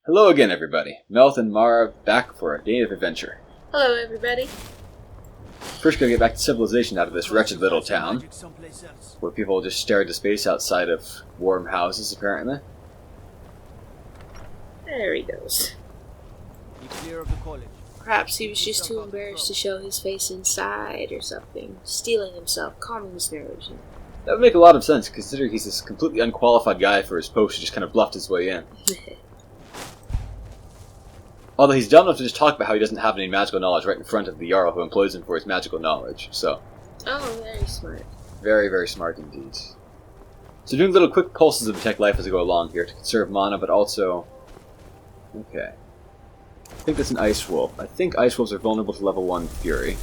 Hello again, everybody. Melt and Mara back for a day of adventure. Hello, everybody. First, gotta get back to civilization out of this wretched little town, where people just stare into space outside of warm houses, apparently. There he goes. Perhaps he was just too embarrassed to show his face inside or something. Stealing himself, calming his nerves. That would make a lot of sense, considering he's this completely unqualified guy for his post who just kind of bluffed his way in. Although he's dumb enough to just talk about how he doesn't have any magical knowledge right in front of the Jarl who employs him for his magical knowledge, so... Oh, very smart. Very, very smart indeed. So doing little quick pulses of protect life as I go along here to conserve mana, but also... Okay. I think that's an Ice Wolf. I think Ice Wolves are vulnerable to level 1 Fury.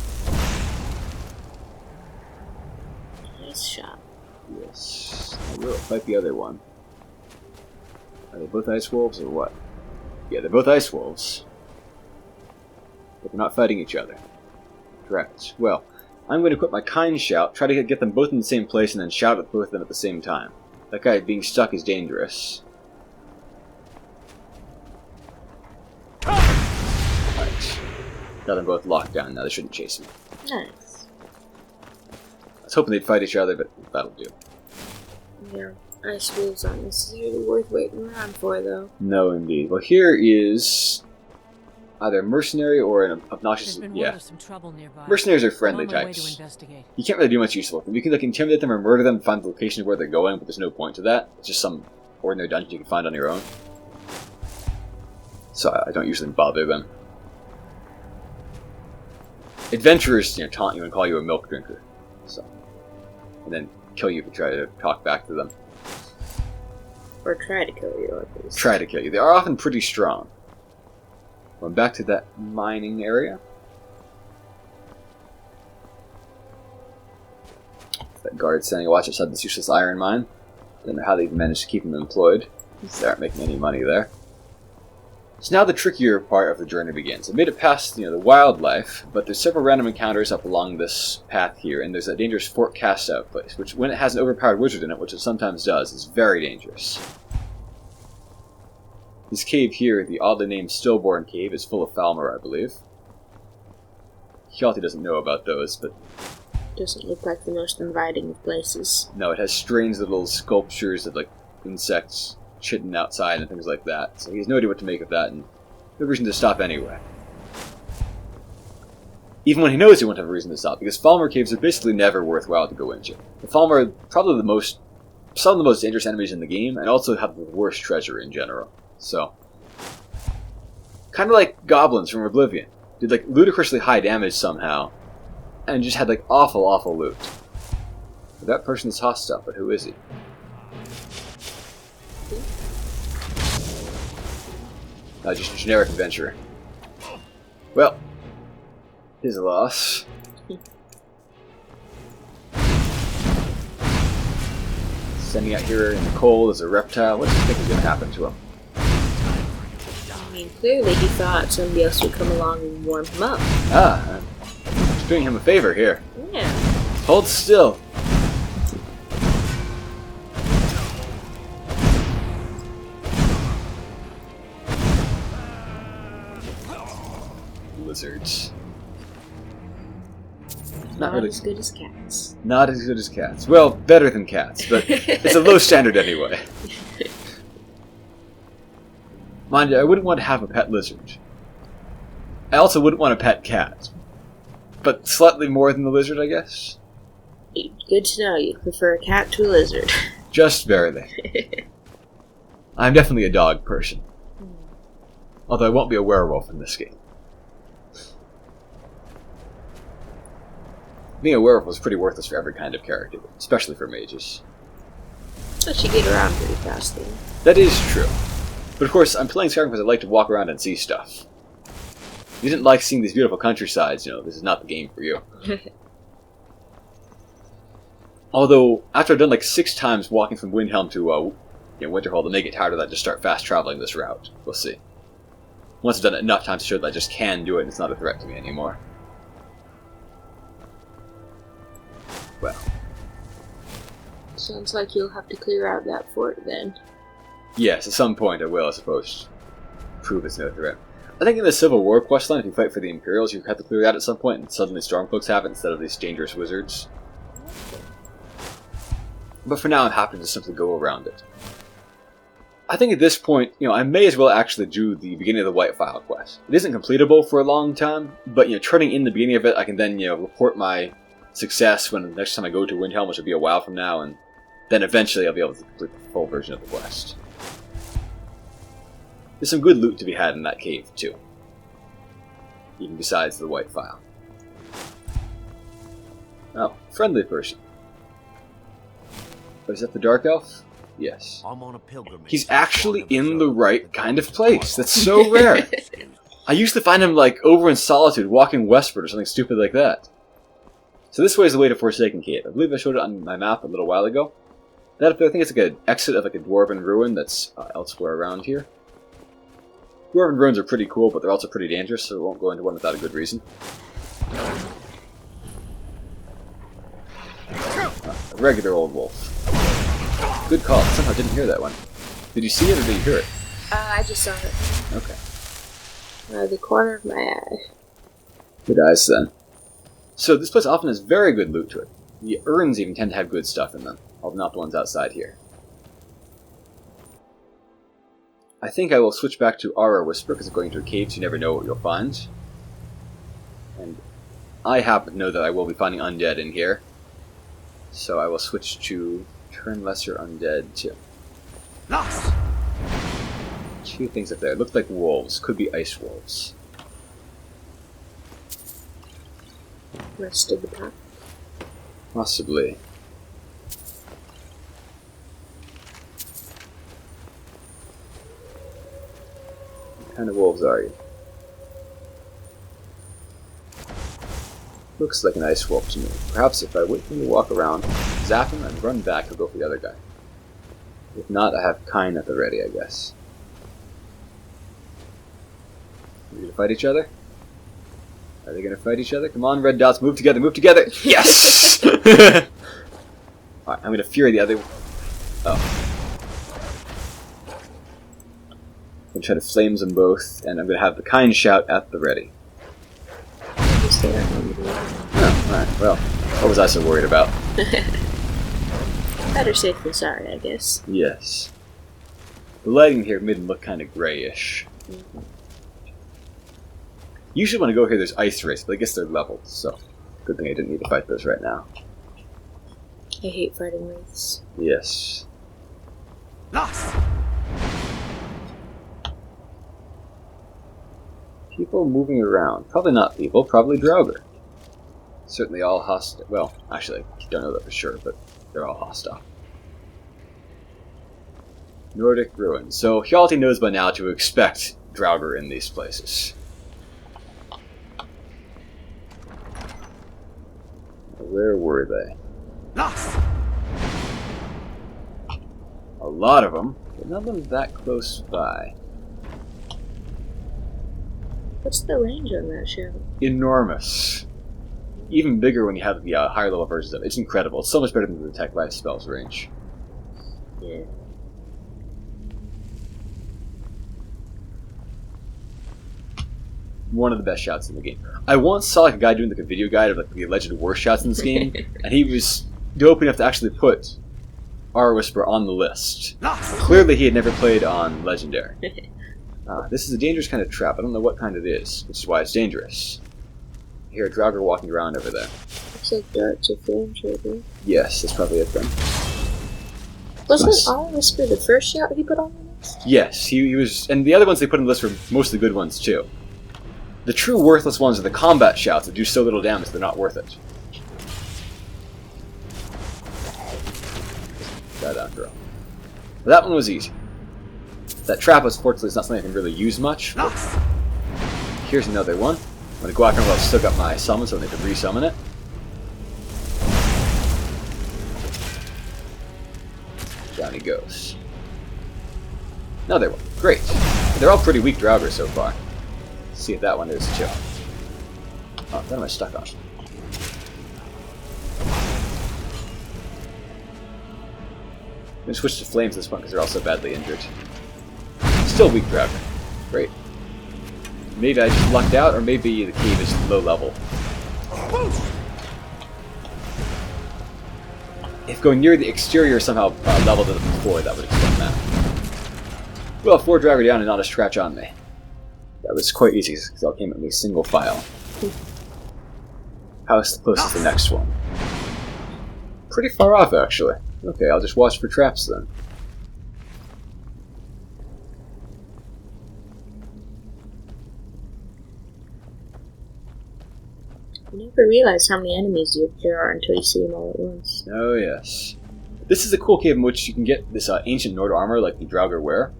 Nice shot. Yes. I will fight the other one. Are they both Ice Wolves or what? Yeah, they're both Ice Wolves. But they're not fighting each other. Correct. Well, I'm going to equip my Kind Shout, try to get them both in the same place, and then shout at both of them at the same time. That guy being stuck is dangerous. Right. Got them both locked down now, they shouldn't chase me. Nice. I was hoping they'd fight each other, but that'll do. Yeah. Ice Wolves aren't necessarily worth waiting around for, though. No, indeed. Well, here is either a mercenary or an obnoxious... Yeah. Mercenaries are friendly types. You can't really do much useful with them. You can intimidate them or murder them and find the location of where they're going, but there's no point to that. It's just some ordinary dungeon you can find on your own. So I don't usually bother them. Adventurers, taunt you and call you a milk drinker. So, and then kill you if you try to talk back to them. Or try to kill you, at least. Try to kill you. They are often pretty strong. Going back to that mining area. That guard standing watch outside this useless iron mine. I don't know how they've managed to keep them employed, since they aren't making any money there. So now the trickier part of the journey begins. I made it past, the wildlife, but there's several random encounters up along this path here, and there's a dangerous Fort Cast-Out place, which, when it has an overpowered wizard in it, which it sometimes does, is very dangerous. This cave here, the oddly named Stillborn Cave, is full of Falmer, I believe. Hjalti doesn't know about those, but... Doesn't look like the most inviting of places. No, it has strange little sculptures of, insects chitting outside and things like that, so he has no idea what to make of that, and no reason to stop anyway. Even when he knows he won't have a reason to stop, because Falmer caves are basically never worthwhile to go into. The Falmer are probably some of the most dangerous enemies in the game, and also have the worst treasure in general. So, kind of like goblins from Oblivion. Did ludicrously high damage somehow, and just had awful, awful loot. That person is hostile, but who is he? Just a generic adventurer. Well, his loss. Sending out here in the cold as a reptile. What do you think is going to happen to him? I mean, clearly he thought somebody else would come along and warm him up. I'm just doing him a favor here. Yeah. Hold still. Lizards. Not really as good as cats. Not as good as cats. Well, better than cats, but it's a low standard anyway. Mind you, I wouldn't want to have a pet lizard. I also wouldn't want a pet cat. But slightly more than the lizard, I guess? Good to know. You prefer a cat to a lizard. Just barely. I'm definitely a dog person. Although I won't be a werewolf in this game. Being a werewolf is pretty worthless for every kind of character, especially for mages. But you get around pretty fast, though. That is true. But of course, I'm playing Skyrim because I like to walk around and see stuff. If you didn't like seeing these beautiful countrysides, this is not the game for you. Although, after I've done 6 times walking from Windhelm to Winterhold, I may get tired of that and just start fast traveling this route. We'll see. Once I've done it enough times to show that I just can do it and it's not a threat to me anymore. Well. Sounds like you'll have to clear out that fort then. Yes, at some point I will, I suppose, prove it's no threat. I think in the Civil War questline, if you fight for the Imperials, you have to clear that at some point, and suddenly Stormcloaks have it instead of these dangerous wizards. But for now, I'm happy to simply go around it. I think at this point, I may as well actually do the beginning of the White File quest. It isn't completable for a long time, but turning in the beginning of it, I can then report my success when the next time I go to Windhelm, which will be a while from now, and then eventually I'll be able to complete the full version of the quest. There's some good loot to be had in that cave, too. Even besides the White File. Oh, friendly person. Oh, is that the Dark Elf? Yes. I'm on a pilgrimage. He's actually in the right kind of place. That's so rare. I used to find him, over in Solitude, walking westward or something stupid like that. So this way is the way to Forsaken Cave. I believe I showed it on my map a little while ago. I think it's an exit of a dwarven ruin that's elsewhere around here. Dwarven ruins are pretty cool, but they're also pretty dangerous, so we won't go into one without a good reason. A regular old wolf. Good call. I somehow didn't hear that one. Did you see it or did you hear it? I just saw it. Okay. The corner of my eye. Good eyes, then. So this place often has very good loot to it. The urns even tend to have good stuff in them, although not the ones outside here. I think I will switch back to Aura Whisper, because going to a cave, so you never know what you'll find. And I happen to know that I will be finding undead in here. So I will switch to Turn Lesser Undead, too. Lost! Two things up there. It looks like wolves. Could be ice wolves. Rest of the pack. Possibly. What kind of wolves are you? Looks like an ice wolf to me. Perhaps if I wait for him to walk around, zap him, and run back, he'll go for the other guy. If not, I have Kine at the ready, I guess. Are they gonna fight each other? Are they gonna fight each other? Come on, red dots, move together, move together! Yes! Alright, I'm gonna fury the other. Oh. I'm gonna try to flames them both, and I'm gonna have the Kine shout at the ready. Oh, alright, well, what was I so worried about? Better safe than sorry, I guess. Yes. The lighting here made them look kind of grayish. Mm-hmm. Usually when I go here there's ice rays, but I guess they're leveled, so good thing I didn't need to fight those right now. I hate fighting wraiths. Yes. Lost! People moving around. Probably not people, probably Draugr. Certainly all hostile. Well, actually, I don't know that for sure, but they're all hostile. Nordic ruins. So Hjalti knows by now to expect Draugr in these places. Where were they? Lost! A lot of them, but none of them that close by. What's the range on that show? Enormous. Even bigger when you have the higher level versions of it. It's incredible. It's so much better than the Detect Life spells range. Yeah. One of the best shots in the game. I once saw a guy doing a video guide of the alleged worst shots in this game, and he was dope enough to actually put Aura Whisper on the list. Lost! Clearly he had never played on Legendary. This is a dangerous kind of trap. I don't know what kind it is, which is why it's dangerous. I hear a Draugr walking around over there. Looks like darts or flame trigger. Yes, that's probably it then. Wasn't Nice. Aura Whisper the first shout he put on the list? Yes, he was, and the other ones they put on the list were most of the good ones too. The true worthless ones are the combat shouts that do so little damage they're not worth it. That after all. But that one was easy. That trap, unfortunately, is not something I can really use much. Lost! Here's another one. I'm going to go after him while I've still got my summon so I need to re-summon it. Down he goes. Another one. Great. They're all pretty weak Draugr so far. Let's see if that one is too. Oh, what am I stuck on? I'm going to switch to flames at this point because they're all so badly injured. Still weak dragon. Great. Maybe I just lucked out, or maybe the cave is low level. If going near the exterior somehow leveled it up before, that would explain that. Well, 4 Dragger down and not a scratch on me. That was quite easy because all came at me single file. How close is the next one? Pretty far off, actually. Okay, I'll just watch for traps then. You never realize how many enemies there are until you see them all at once. Oh, yes. This is a cool cave in which you can get this ancient Nord armor like the Draugr wear.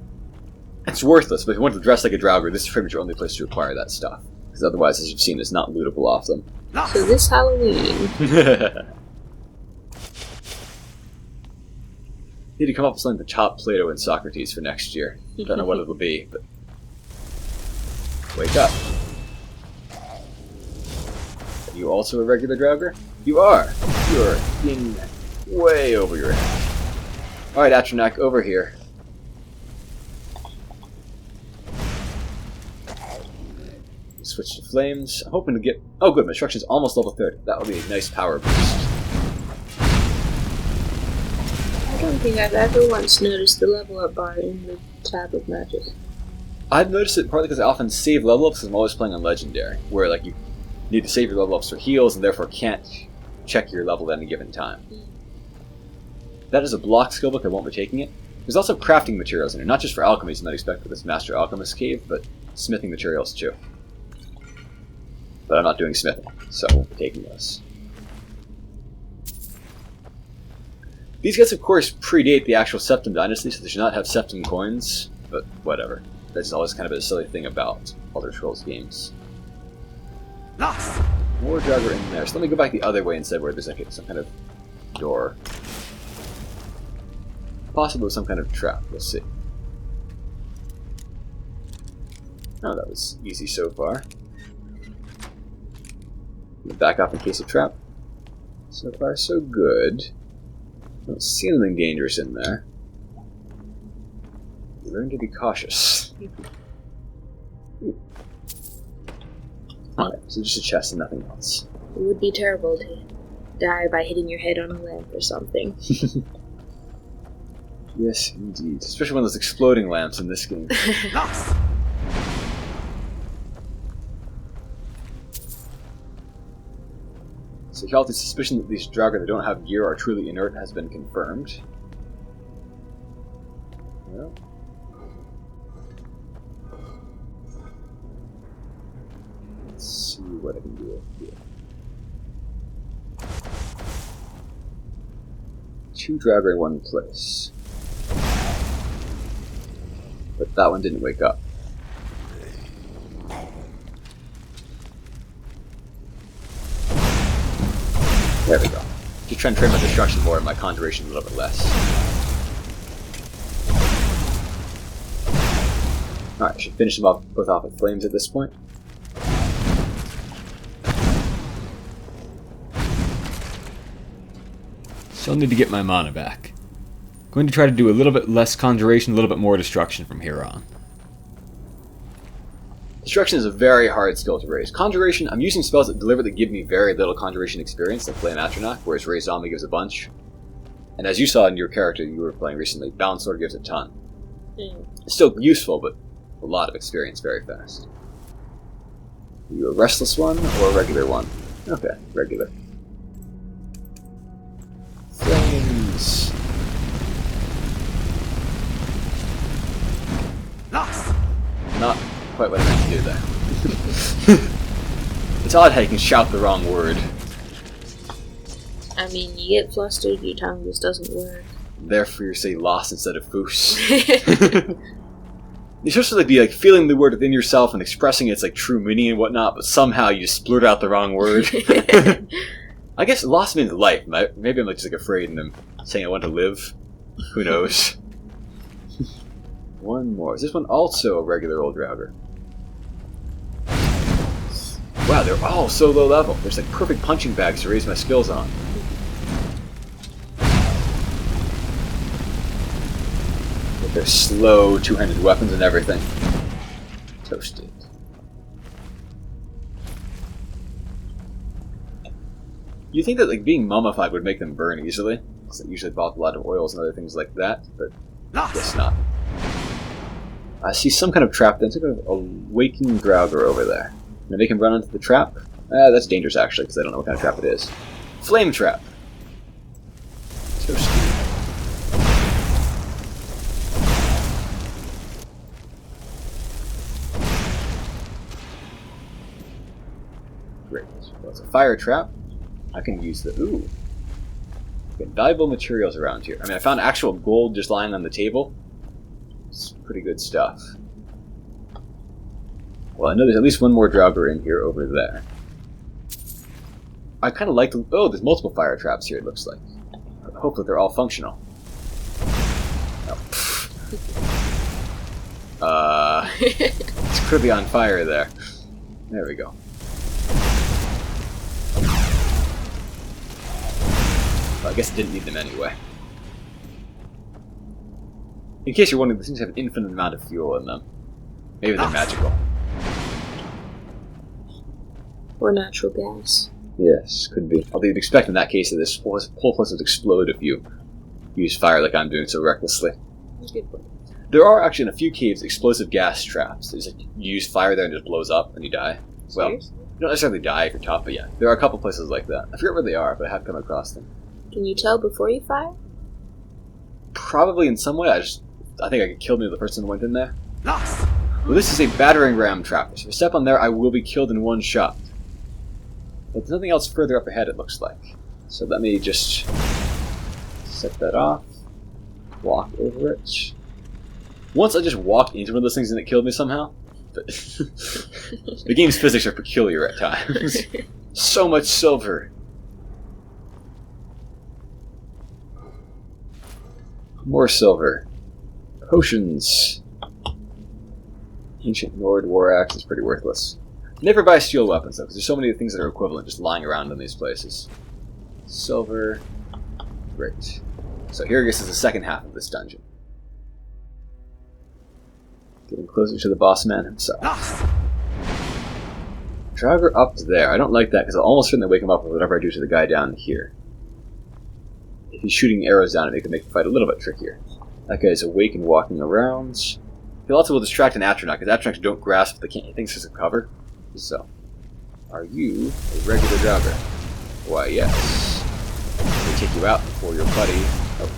It's worthless, but if you want to dress like a Draugr, this is pretty much your only place to acquire that stuff. Because otherwise, as you've seen, it's not lootable off them. So this Halloween... Need to come up with something to top Plato and Socrates for next year. Don't know what it'll be, but... Wake up. Are you also a regular Draugr? You are! You're in way over your head. Alright, Atronach, over here. Switch to flames. I'm hoping to get... Oh good, my instruction's almost level 30. That'll be a nice power boost. I don't think I've ever once noticed the level up bar in the tab of matches. I've noticed it partly because I often save level ups because I'm always playing on Legendary, where like you need to save your level ups for heals and therefore can't check your level at any given time. That is a block skill book, I won't be taking it. There's also crafting materials in here, not just for alchemy as you might expect for this Master Alchemist cave, but smithing materials too. But I'm not doing smithing, so I won't be taking those. These guys, of course, predate the actual Septim Dynasty, so they should not have Septim coins, but whatever. That's always kind of a silly thing about Elder Scrolls games. Lost. More Draugr in there, so let me go back the other way instead, where there's like some kind of door. Possibly some kind of trap, we'll see. Oh, that was easy so far. Back up in case of trap. So far, so good. Don't see anything dangerous in there. Learn to be cautious. Alright, so just a chest and nothing else. It would be terrible to die by hitting your head on a lamp or something. Yes, indeed. Especially one of those exploding lamps in this game. Lost. So Hjalti's suspicion that these Draugr that don't have gear are truly inert has been confirmed. Well. Let's see what I can do here. 2 Draugr in one place. But that one didn't wake up. There we go. Just trying to train my destruction more and my conjuration a little bit less. Alright, I should finish them off both off with flames at this point. Still need to get my mana back. Going to try to do a little bit less conjuration, a little bit more destruction from here on. Destruction is a very hard skill to raise. Conjuration, I'm using spells that deliberately give me very little conjuration experience, like Flame Atronach, whereas Raise Zombie gives a bunch. And as you saw in your character you were playing recently, Bound Sword gives a ton. It's still useful, but a lot of experience very fast. Are you a restless one or a regular one? Okay, regular. Flames. Lost. Not quite what I meant to do there. It's odd how you can shout the wrong word. I mean, you get flustered, your tongue just doesn't work. Therefore you say lost instead of foos. You're supposed to like, be like feeling the word within yourself and expressing its like true meaning and whatnot, but somehow you just splurt out the wrong word. I guess lost means life. Maybe I'm like, just like afraid and I'm saying I want to live. Who knows? One more. Is this one also a regular old Draugr? Wow, they're all so low level. There's like perfect punching bags to raise my skills on. With their slow two-handed weapons and everything. Toasted. You think that like being mummified would make them burn easily? Because they usually involve a lot of oils and other things like that, but I guess not. I see some kind of trap then. Some kind of a waking Draugr over there. Can I make him run into the trap? That's dangerous actually, because I don't know what kind of trap it is. Flame trap! Toasted. Great. Well, it's a fire trap. I can use the... Ooh. Get valuable materials around here. I mean, I found actual gold just lying on the table. It's pretty good stuff. Well, I know there's at least one more Draugr in here over there. I kind of like the... Oh, there's multiple fire traps here, it looks like. Hopefully they're all functional. Oh. It's clearly on fire there. There we go. Well, I guess it didn't need them anyway. In case you're wondering, these things have an infinite amount of fuel in them. Maybe they're magical. Or natural gas. Yes, could be. Although you'd expect in that case that this whole place would explode if you use fire like I'm doing so recklessly. Good point. There are actually in a few caves explosive gas traps. There's like, you use fire there and it just blows up and you die. Well, Seriously? you don't necessarily die if you're tough, but yeah. There are a couple places like that. I forget where they are, but I have come across them. Can you tell before you fire? Probably in some way. I think I could kill me the person who went in there. Lost. Well, this is a battering ram trap. So if I step on there, I will be killed in one shot. But there's nothing else further up ahead, it looks like. So let me just set that off. Walk over it. Once I just walked into one of those things and it killed me somehow. But the game's physics are peculiar at times. So much silver. More silver. Potions. Ancient Nord War Axe is pretty worthless. Never buy steel weapons though, because there's so many things that are equivalent just lying around in these places. Silver. Great. So here this is the second half of this dungeon. Getting closer to the boss man himself. Lost. Draugr up there. I don't like that because I'll almost certainly wake him up with whatever I do to the guy down here. If he's shooting arrows down at me, it can make the fight a little bit trickier. That guy's awake and walking around. He also will distract an Atronach, because Atronachs don't grasp the things as a cover. So, are you a regular Draugr? Why, yes. They take you out before your buddy... Oh.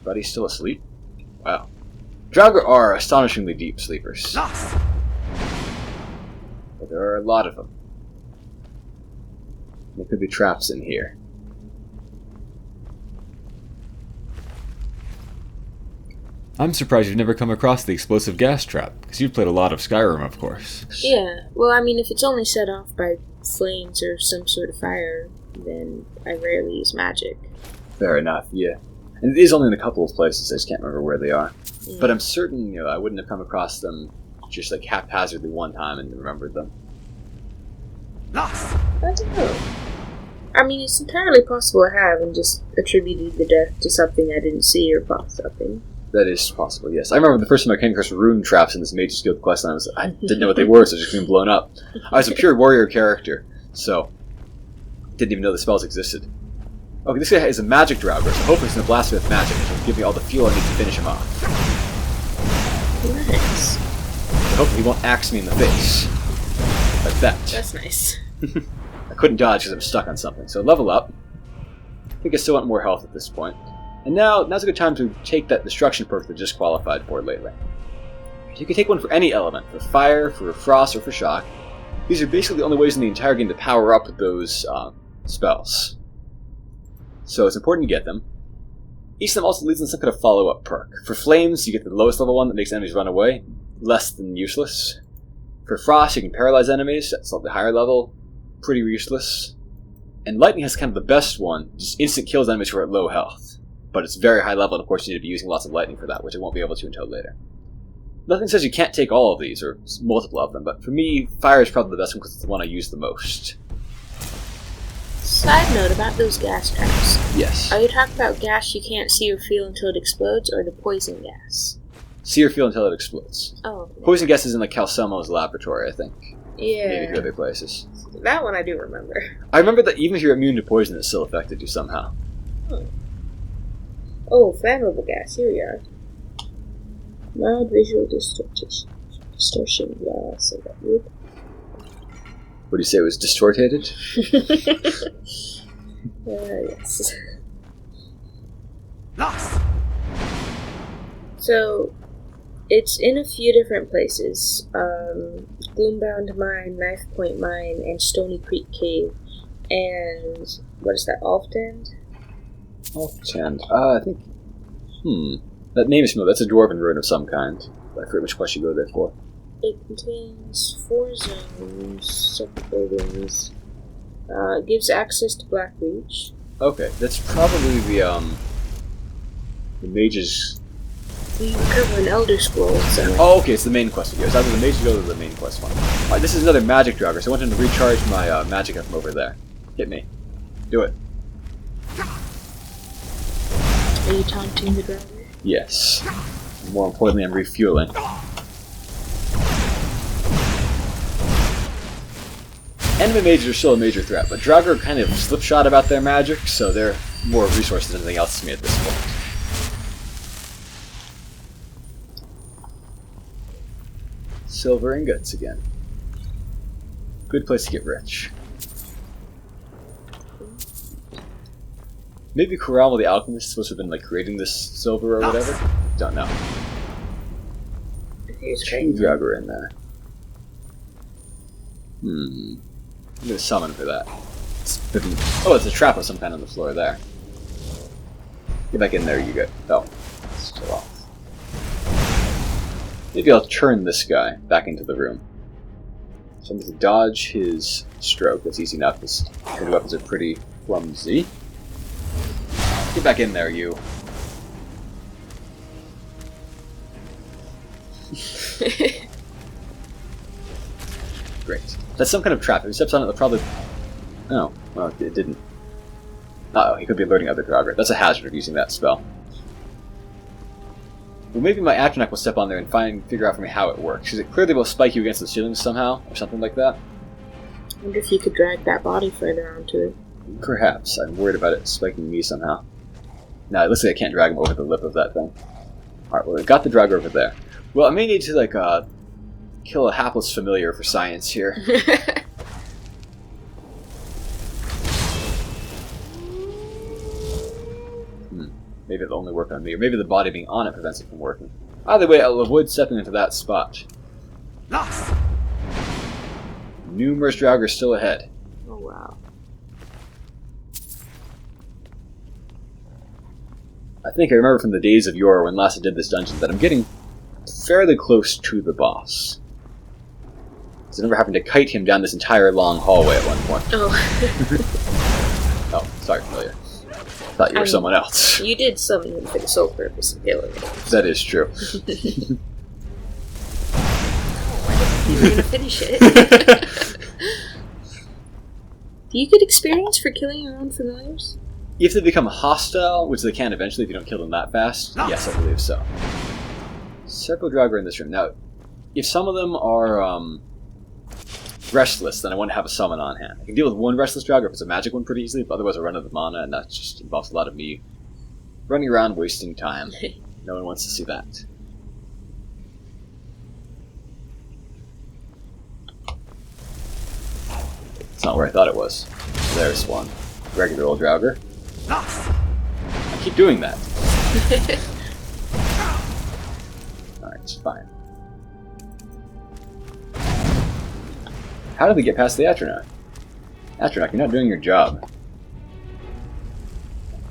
Buddy's still asleep? Wow. Draugr are astonishingly deep sleepers. Lost. But there are a lot of them. There could be traps in here. I'm surprised you've never come across the explosive gas trap, because you've played a lot of Skyrim, of course. Yeah, well, I mean, if it's only set off by flames or some sort of fire, then I rarely use magic. Fair enough, yeah. And it is only in a couple of places, I just can't remember where they are. Yeah. But I'm certain, I wouldn't have come across them just like haphazardly one time and remembered them. Lost. I don't know. I mean, it's entirely possible I have and just attributed the death to something I didn't see or bought something. That is possible, yes. I remember the first time I came across rune traps in this Mage's Guild questline, I didn't know what they were, so I was just being blown up. I was a pure warrior character, so didn't even know the spells existed. Okay, this guy is a magic Draugr, so hopefully he's going to blast me with magic, which will give me all the fuel I need to finish him off. Nice. I hope he won't axe me in the face. Like that. That's nice. I couldn't dodge because I was stuck on something, so level up. I think I still want more health at this point. And now's a good time to take that destruction perk that just qualified for lately. You can take one for any element, for fire, for frost, or for shock. These are basically the only ways in the entire game to power up those spells. So it's important to get them. Each of them also leads in some kind of follow-up perk. For flames, you get the lowest level one that makes enemies run away, less than useless. For frost, you can paralyze enemies, that's slightly higher level, pretty useless. And lightning has kind of the best one, just instant kills enemies who are at low health. But it's very high level, and of course you need to be using lots of lightning for that, which I won't be able to until later. Nothing says you can't take all of these, or multiple of them, but for me, fire is probably the best one because it's the one I use the most. Side note about those gas traps. Yes. Are you talking about gas you can't see or feel until it explodes, or the poison gas? See or feel until it explodes. Oh. Poison gas is in like Calcemo's laboratory, I think. Yeah. Maybe a few other places. That one I do remember. I remember that even if you're immune to poison, it still affected you somehow. Oh, flammable gas. Here we are. Mild visual distortion. Yeah, I said that word. What do you say, it was distorted? Yes. Lost. So, it's in a few different places. Gloombound Mine, Knife Point Mine, and Stony Creek Cave. And, what is that, Alftend? Alftend. I think... That name is familiar. That's a dwarven ruin of some kind. I forget which quest you go there for. It contains 4 zones, separate buildings. It gives access to Black Reach. Okay, that's probably the mage's... You recover an Elder Scroll. So Oh, okay, it's the main quest. It's either the mage's go or the main quest one. Alright, this is another magic dragger, so I want him to recharge my magic from over there. Hit me. Do it. Are you taunting the driver? Yes. More importantly, I'm refueling. Enemy mages are still a major threat, but Draugr are kind of slipshod about their magic, so they're more resources than anything else to me at this point. Silver ingots again. Good place to get rich. Maybe Corral the Alchemist is supposed to have been like creating this silver or whatever? Don't know. Here's Two Draugr in there. I'm gonna summon for that. Oh, it's a trap of some kind on the floor there. Get back in there, you go. Oh, it's still off. Maybe I'll turn this guy back into the room. So I'm going to dodge his stroke. That's easy enough. His weapons are pretty clumsy. Get back in there, you. Great. That's some kind of trap. If he steps on it, it'll probably... Oh, well, it didn't. Uh-oh, he could be alerting other Draugr. That's a hazard of using that spell. Well, maybe my Atronach will step on there and figure out for me how it works. Because it clearly will spike you against the ceiling somehow, or something like that. I wonder if you could drag that body further onto it. Perhaps. I'm worried about it spiking me somehow. No, it looks like I can't drag him over the lip of that thing. Alright, well, I got the Draugr over there. Well, I may need to, like, kill a hapless familiar for science here. Maybe it'll only work on me, or maybe the body being on it prevents it from working. Either way, I'll avoid stepping into that spot. Lost. Numerous Draugr still ahead. Oh, wow. I think I remember from the days of yore when last I did this dungeon that I'm getting fairly close to the boss. Because I remember having to kite him down this entire long hallway at one point. Oh. Oh, sorry, familiar. Thought you were someone else. You did summon him for the sole purpose of killing him. That is true. You were gonna finish it. Do you get experience for killing your own familiars? If they become hostile, which they can eventually if you don't kill them that fast, yes, I believe so. Several Draugr in this room. Now, if some of them are restless, then I want to have a summon on hand. I can deal with one restless Draugr if it's a magic one pretty easily, but otherwise I run out of mana, and that just involves a lot of me running around wasting time. No one wants to see that. It's not where I thought it was. There's one. Regular old Draugr. I keep doing that. Alright, it's fine. How did we get past the Atronach? Atronach, you're not doing your job.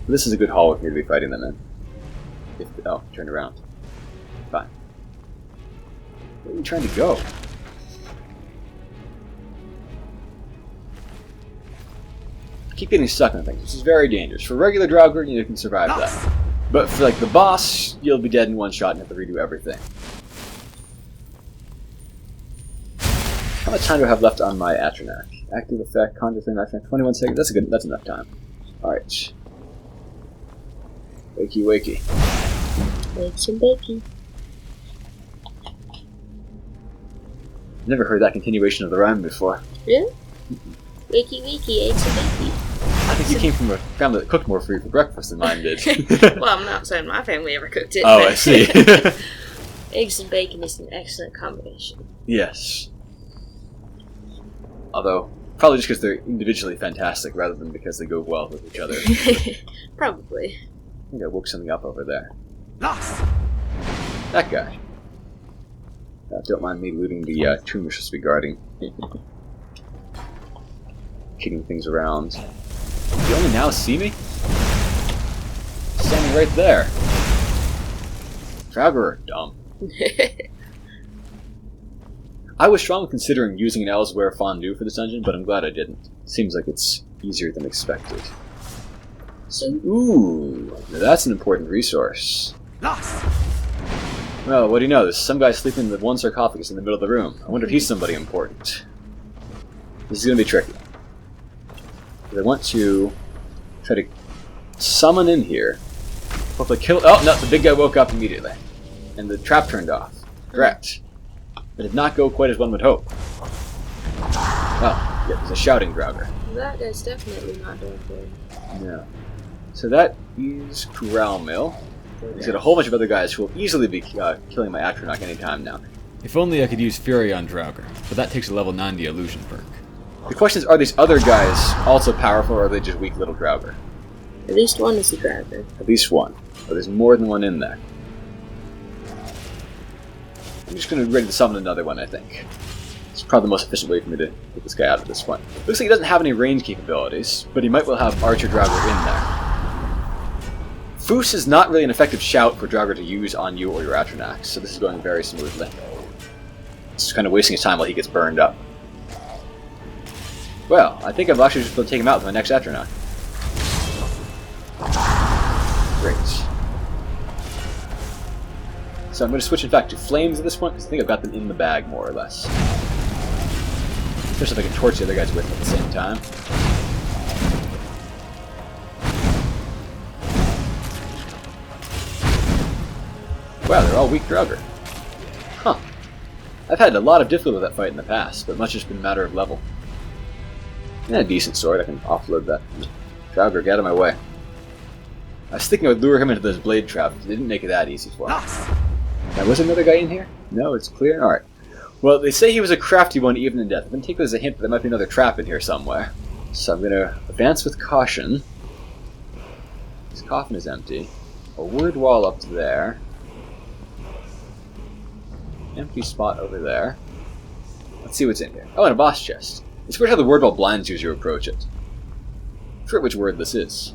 This is a good hall for me to be fighting them in. Oh, turned around. Fine. Where are you trying to go? I keep getting stuck on things. This is very dangerous. For regular Draugr, you can survive that. But for like the boss, you'll be dead in one shot and have to redo everything. How much time do I have left on my Atronach? Active effect, conjure flame action, 21 seconds. That's enough time. Alright. Wakey, wakey. Wakes and bakey. Never heard that continuation of the rhyme before. Really? Wakey, wakey, eggs and bakey. I think you came from a family that cooked more for you for breakfast than mine did. Well, I'm not saying my family ever cooked it. Oh, I see. Eggs and bacon is an excellent combination. Yes. Although, probably just because they're individually fantastic rather than because they go well with each other. Probably. I think I woke something up over there. Lost. That guy. Don't mind me looting the tomb we're supposed to be guarding. Kicking things around. You only now see me? Standing right there. Draugr are dumb. I was strongly considering using an Elsewhere fondue for this dungeon, but I'm glad I didn't. Seems like it's easier than expected. So, Ooh, that's an important resource. Lost. Well, what do you know? There's some guy sleeping in the one sarcophagus in the middle of the room. I wonder if he's somebody important. This is going to be tricky. I want to try to summon in here. Hopefully kill... Oh, no, the big guy woke up immediately. And the trap turned off. Correct. It did not go quite as one would hope. Oh, yeah, there's a shouting Draugr. that guy's definitely not doing good. Yeah. So that is Corral Mill. He's got a whole bunch of other guys who will easily be killing my Atronach anytime now. If only I could use Fury on Draugr, but that takes a level 90 illusion perk. The question is, are these other guys also powerful, or are they just weak little Draugr? At least one is a driver. At least one. But there's more than one in there. I'm just going to be ready to summon another one, I think. It's probably the most efficient way for me to get this guy out at this point. Looks like he doesn't have any range capabilities, but he might well have Archer Draugr in there. Foos is not really an effective shout for Draugr to use on you or your Atronach, so this is going very smoothly. It's just kind of wasting his time while he gets burned up. Well, I think I'm actually just going to take him out with my next Atronach. Great. So I'm going to switch, in fact, to flames at this point, because I think I've got them in the bag, more or less. Especially if I can torch the other guys with them at the same time. Wow, they're all weak Draugr. Huh. I've had a lot of difficulty with that fight in the past, but much has been a matter of level. And a decent sword, I can offload that. Draugr, get out of my way. I was thinking I would lure him into those blade traps, but they didn't make it that easy for him. Now, was there another guy in here? No, it's clear? Alright. Well, they say he was a crafty one even in death. I'm going to take that as a hint that there might be another trap in here somewhere. So I'm going to advance with caution. This coffin is empty. A wood wall up there. Empty spot over there. Let's see what's in here. Oh, and a boss chest. It's weird how the word wall blinds you as you approach it. I forget which word this is.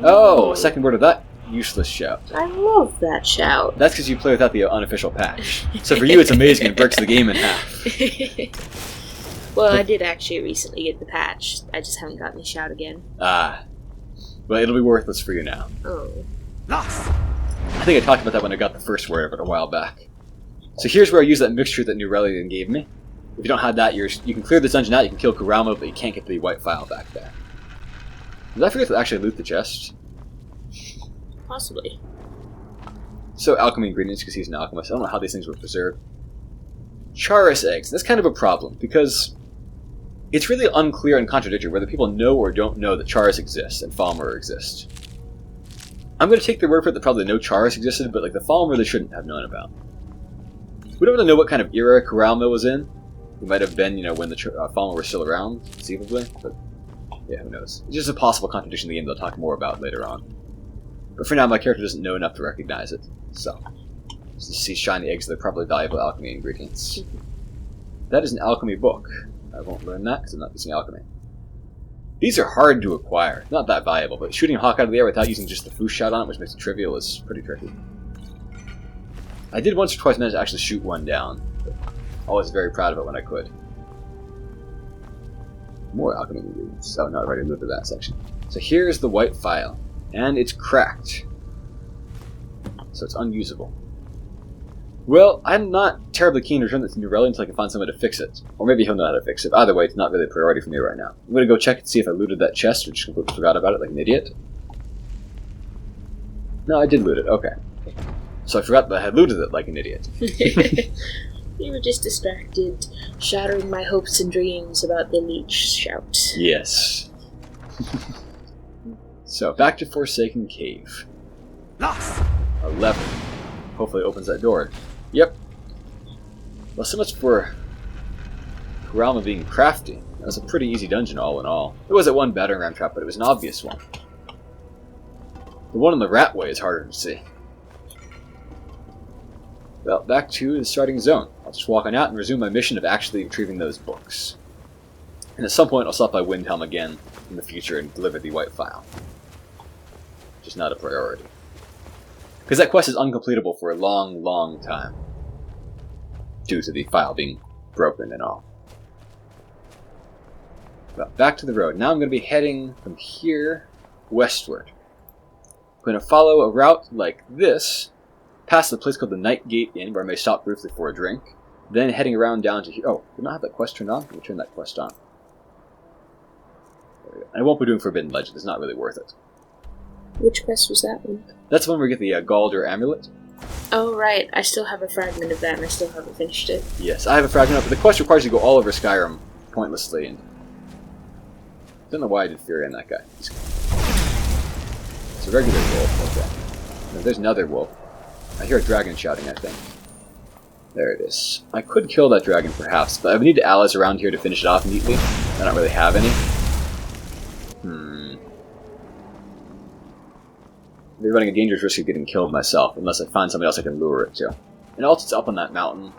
Oh, second word of that useless shout. I love that shout. That's because you play without the unofficial patch. So for you it's amazing, it breaks the game in half. Well, I did actually recently get the patch. I just haven't gotten the shout again. Ah. Well, it'll be worthless for you now. Oh. Lost. I think I talked about that when I got the first word of it a while back. So here's where I use that mixture that New Religion gave me. If you don't have that, you can clear this dungeon out, you can kill Kurama, but you can't get the white file back there. Did I forget to actually loot the chest? Possibly. So alchemy ingredients, because he's an alchemist. I don't know how these things were preserved. Charis eggs. That's kind of a problem, because it's really unclear and contradictory whether people know or don't know that Charis exists and Falmer exists. I'm going to take their word for it that probably no Charis existed, but like the Falmer they shouldn't have known about. We don't really know what kind of era Corral Mill was in. It might have been, when the Falmer were still around, conceivably, but yeah, who knows. It's just a possible contradiction in the game they'll talk more about later on. But for now, my character doesn't know enough to recognize it, so just to see shiny eggs, they're probably valuable alchemy ingredients. That is an alchemy book. I won't learn that because I'm not using alchemy. These are hard to acquire. Not that valuable, but shooting a hawk out of the air without using just the foosh shot on it, which makes it trivial, is pretty tricky. I did once or twice manage to actually shoot one down, but always very proud of it when I could. More alchemy ingredients. Oh no, I've already moved to that section. So here's the white file. And it's cracked. So it's unusable. Well, I'm not terribly keen to return this to New Relic until I can find someone to fix it. Or maybe he'll know how to fix it. Either way, it's not really a priority for me right now. I'm going to go check and see if I looted that chest or just completely forgot about it like an idiot. No, I did loot it. Okay. So I forgot that I had looted it like an idiot. You were just distracted, shattering my hopes and dreams about the leech shout. Yes. So, back to Forsaken Cave. Lost! A lever. Hopefully it opens that door. Yep. Well, so much for Kurama being crafty. That was a pretty easy dungeon all in all. There was that one battering ram trap, but it was an obvious one. The one on the rat way is harder to see. Well, back to the starting zone. I'll just walk on out and resume my mission of actually retrieving those books. And at some point I'll stop by Windhelm again in the future and deliver the white file. Just not a priority. Because that quest is uncompletable for a long, long time. Due to the file being broken and all. Well, back to the road. Now I'm going to be heading from here westward. I'm going to follow a route like this, past the place called the Night Gate Inn, where I may stop briefly for a drink. Then heading around down to here. Oh, did not have that quest turned on? Let me turn that quest on. There we go. I won't be doing Forbidden Legend. It's not really worth it. Which quest was that one? That's the one where we get the Galder Amulet. Oh, right. I still have a fragment of that, and I still haven't finished it. Yes, I have a fragment of it, but the quest requires you to go all over Skyrim pointlessly, and I don't know why I did Fury on that guy. It's a regular wolf. Okay. Now, there's another wolf. I hear a dragon shouting, I think. There it is. I could kill that dragon, perhaps, but I would need allies around here to finish it off neatly. I don't really have any. I'd be running a dangerous risk of getting killed myself, unless I find somebody else I can lure it to. And also, it's up on that mountain.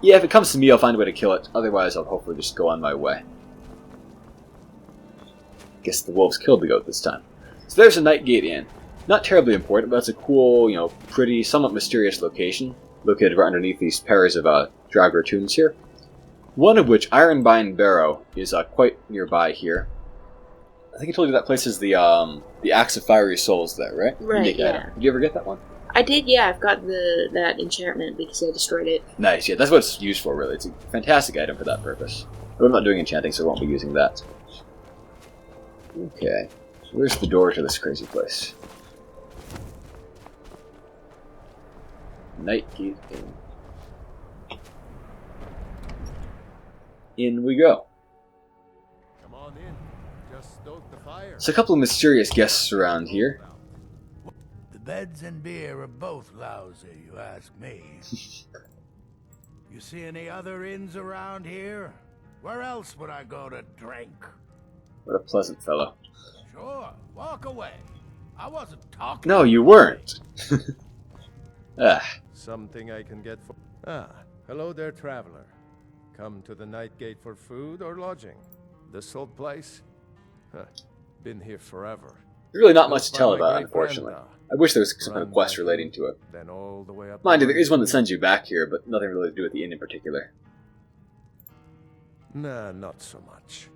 Yeah, if it comes to me, I'll find a way to kill it. Otherwise, I'll hopefully just go on my way. Guess the wolves killed the goat this time. So there's a Night Gate Inn. Not terribly important, but it's a cool, pretty, somewhat mysterious location. Located right underneath these pairs of Draugr tombs here. One of which, Ironbind Barrow, is quite nearby here. I think I told you that place is the Axe of Fiery Souls there, right? Right, yeah. Item. Did you ever get that one? I did, yeah. I've got that enchantment because I destroyed it. Nice, yeah. That's what it's used for, really. It's a fantastic item for that purpose. But I'm not doing enchanting, so I won't be using that. Okay. So where's the door to this crazy place? Night Gate Inn. In we go. Come on in. Just stoke the fire. So a couple of mysterious guests around here. The beds and beer are both lousy, you ask me. You see any other inns around here? Where else would I go to drink? What a pleasant fellow. Sure, walk away. I wasn't talking. No, you weren't. Something I can get for... hello there, traveler. Come to the Night Gate for food or lodging? This old place? Been here forever. There's really not much to tell about it, unfortunately. I wish there was some kind of quest relating to it. Then all the way up. Mind you, there is one that sends you back here, but nothing really to do with the inn in particular. Nah, not so much.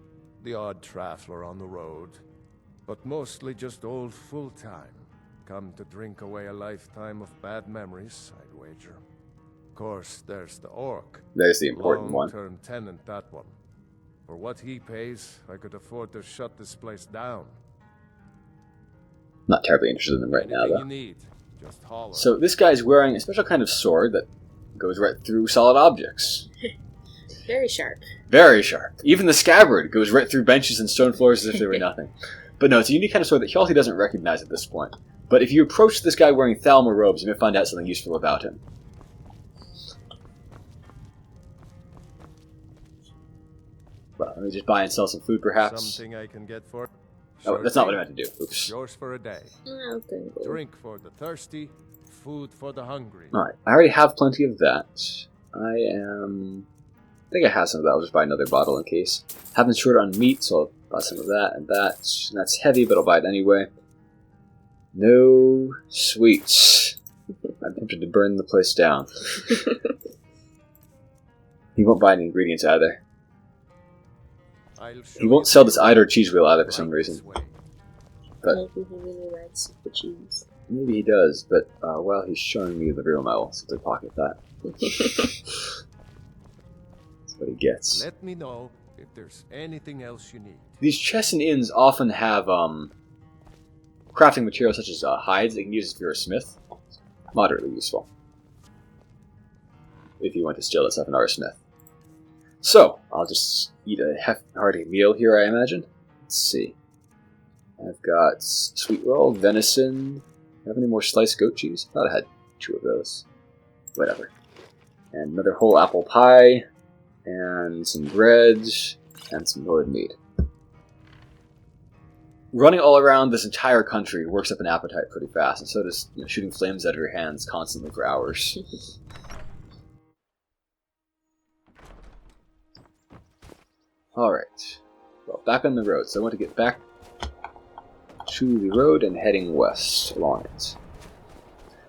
The odd traveler on the road. But mostly just old full-time. Come to drink away a lifetime of bad memories, I'd wager. Of course, there's the orc. There's the important one. Long-term tenant, that one. For what he pays, I could afford to shut this place down. Not terribly interested in them right now, Anything though. you need, just holler. So this guy's wearing a special kind of sword that goes right through solid objects. Very sharp. Very sharp. Even the scabbard goes right through benches and stone floors as if they were nothing. But no, it's a unique kind of sword that Hjalti doesn't recognize at this point. But if you approach this guy wearing Thalmor robes, you may find out something useful about him. Well, let me just buy and sell some food, perhaps. Something I can get for... Oh, that's not what I meant to do. Oops. Yours for a day. Okay. Drink for the thirsty, food for the hungry. Alright, I already have plenty of that. I think I have some of that. I'll just buy another bottle in case. Haven't short on meat, so I'll buy some of that and that. And that's heavy, but I'll buy it anyway. No sweets. I'm tempted to burn the place down. He won't buy any ingredients either. He won't sell this Eider cheese wheel either for some reason. But Maybe he really likes the cheese. maybe he does, but while he's showing me the room, I will simply pocket that. That's what he gets. Let me know if there's anything else you need. These chests and inns often have crafting materials such as hides that you can use if you're a smith. Moderately useful. If you want to steal that stuff and are a smith. So, I'll just eat a hearty meal here, I imagine. Let's see. I've got sweet roll, venison. Do I have any more sliced goat cheese? I thought I had 2 of those. Whatever. And another whole apple pie. And some bread. And some boiled meat. Running all around this entire country works up an appetite pretty fast, and so does shooting flames out of your hands constantly for hours. Alright. Well, back on the road. So I want to get back to the road and heading west along it.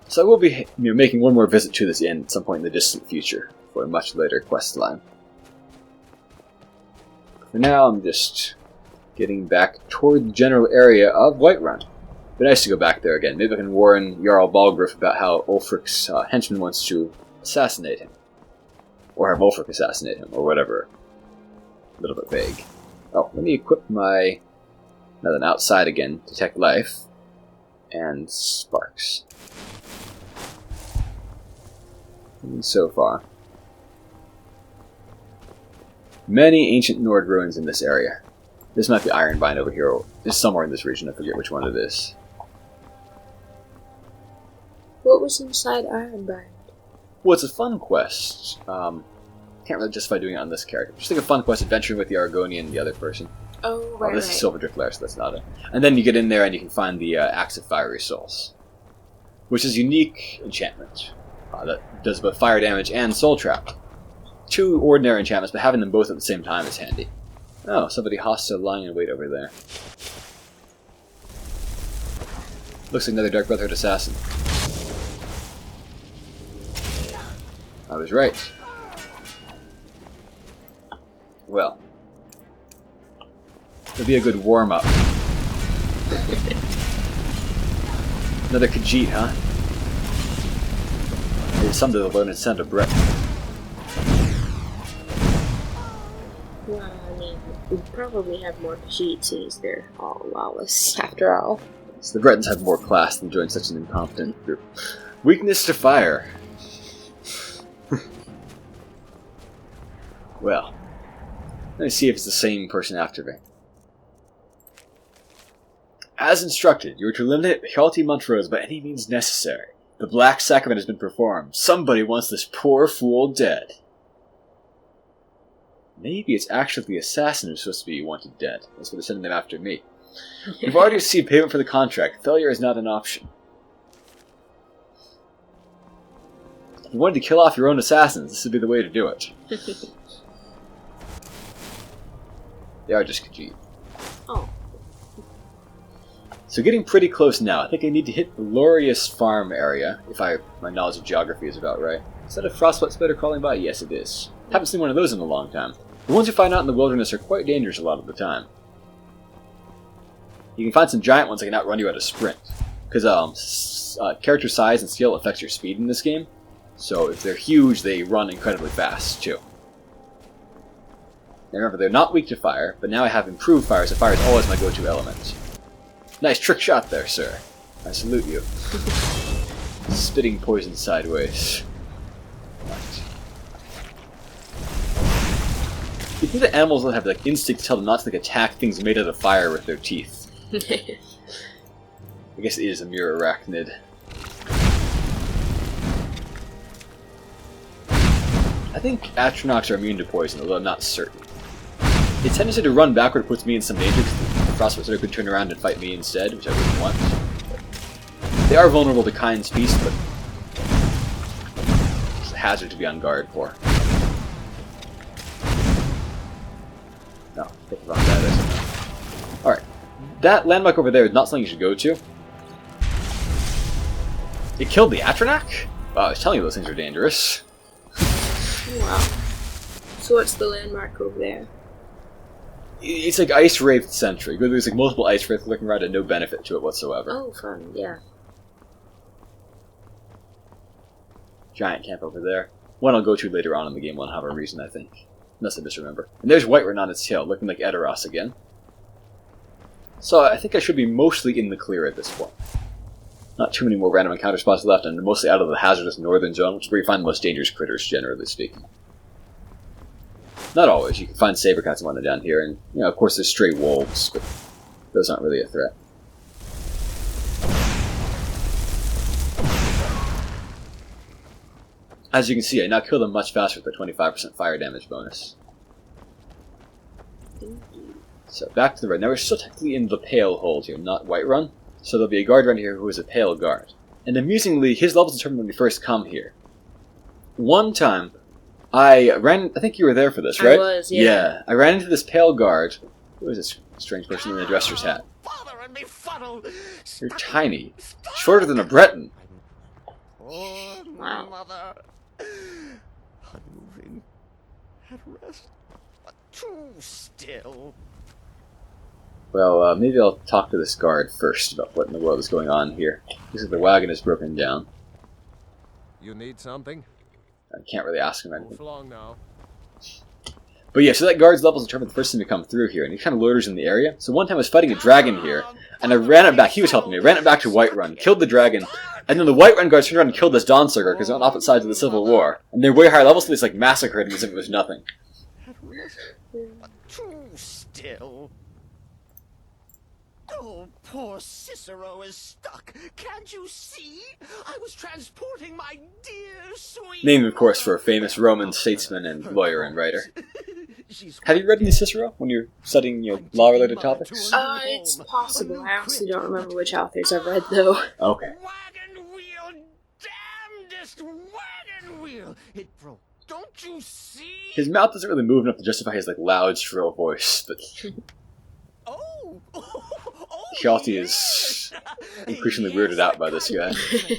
So I will be making one more visit to this inn at some point in the distant future, for a much later quest line. For now, I'm just getting back toward the general area of Whiterun. Be nice to go back there again. Maybe I can warn Jarl Balgruuf about how Ulfric's henchman wants to assassinate him. Or have Ulfric assassinate him, or whatever. A little bit vague. Oh, let me equip my... Now then, outside again. Detect life. And sparks. And so far. Many ancient Nord ruins in this area. This might be Ironbind over here. It's somewhere in this region. I forget which one it is. What was inside Ironbind? Well, it's a fun quest. Can't really justify doing it on this character. Just like a fun quest adventuring with the Argonian and the other person. Oh, right. Oh, this is Silverdrift Lair, so that's not it. And then you get in there and you can find the Axe of Fiery Souls, which is a unique enchantment that does both fire damage and soul trap. 2 ordinary enchantments, but having them both at the same time is handy. Oh, somebody hostile lying in wait over there. Looks like another Dark Brotherhood assassin. I was right. Well, it'll be a good warm-up. Another Khajiit, huh? Maybe some to the learned scent of breath. Well, I mean, we probably have more Khajiit since they're all lawless, after all. So the Bretons have more class than join such an incompetent group. Weakness to fire. Well, let me see if it's the same person after me. As instructed, you are to eliminate Hjalti Montrose by any means necessary. The Black Sacrament has been performed. Somebody wants this poor fool dead. Maybe it's actually the assassin who's supposed to be wanted dead. That's why they're sending them after me. You've already received payment for the contract. Failure is not an option. If you wanted to kill off your own assassins, this would be the way to do it. They are just Khajiit. Oh. So getting pretty close now. I think I need to hit the Glorious Farm area, if my knowledge of geography is about right. Is that a frostbite spider crawling by? Yes, it is. Haven't seen one of those in a long time. The ones you find out in the wilderness are quite dangerous a lot of the time. You can find some giant ones that can outrun you at a sprint. Because character size and skill affects your speed in this game. So if they're huge, they run incredibly fast, too. Now remember, they're not weak to fire, but now I have improved fire, so fire is always my go-to element. Nice trick shot there, sir. I salute you. Spitting poison sideways. Right. You think that animals don't have like instinct to tell them not to attack things made out of fire with their teeth? I guess it is a mere arachnid. I think Atronachs are immune to poison, although I'm not certain. Its tendency to run backward puts me in some danger because the frostbite spider could turn around and fight me instead, which I wouldn't want. They are vulnerable to Kind's Feast, but it's a hazard to be on guard for. No, think about that. Alright. That landmark over there is not something you should go to. It killed the Atronach? Wow, I was telling you those things are dangerous. Wow. So what's the landmark over there? It's like Ice Wraith Sentry. There's like multiple Ice Wraiths looking around and no benefit to it whatsoever. Oh, fun, yeah. Giant camp over there. One I'll go to later on in the game will have a reason, I think. Unless I misremember. And there's Whiterun on its tail, looking like Edoras again. So I think I should be mostly in the clear at this point. Not too many more random encounter spots left, and mostly out of the hazardous northern zone, which is where you find the most dangerous critters, generally speaking. Not always. You can find saber cats and whatnot down here, and, you know, of course there's stray wolves, but those aren't really a threat. As you can see, I now kill them much faster with the 25% fire damage bonus. So back to the red. Now we're still technically in the Pale Hold here, not Whiterun. So there'll be a guard around here who is a Pale Guard. And amusingly, his level's determined when we first come here. One time, I think you were there for this, right? I was, yeah. Yeah, I ran into this Pale Guard. Who is this strange person in a dresser's hat? You're tiny. Shorter than a Breton. Oh, Wow. mother. Unmoving. At rest. But too still. Well, maybe I'll talk to this guard first about what in the world is going on here. Looks like the wagon is broken down. You need something? I can't really ask him anything. Move along now. But yeah, so that guard's level is determined the first thing to come through here, and he kind of loiters in the area. So one time I was fighting a dragon here, and I ran it back. He was helping me. I ran it back to Whiterun, killed the dragon, and then the Whiterun guards turned around and killed this Dawnsucker because they're on opposite sides of the Civil War. And they're way higher levels, so they just like massacred him as if it was nothing. At rest. But too still. Oh, poor Cicero is stuck. Can't you see? I was transporting my dear sweet. Named, of course, for a famous Roman statesman and lawyer and writer. Have you read any Cicero when you're studying, law-related topics? It's possible. I honestly don't remember which authors I've read, though. Okay. Wagon wheel, damnedest wagon wheel. It broke. Don't you see? His mouth doesn't really move enough to justify his loud, shrill voice, but Oh. Hjalti is increasingly weirded out by this guy.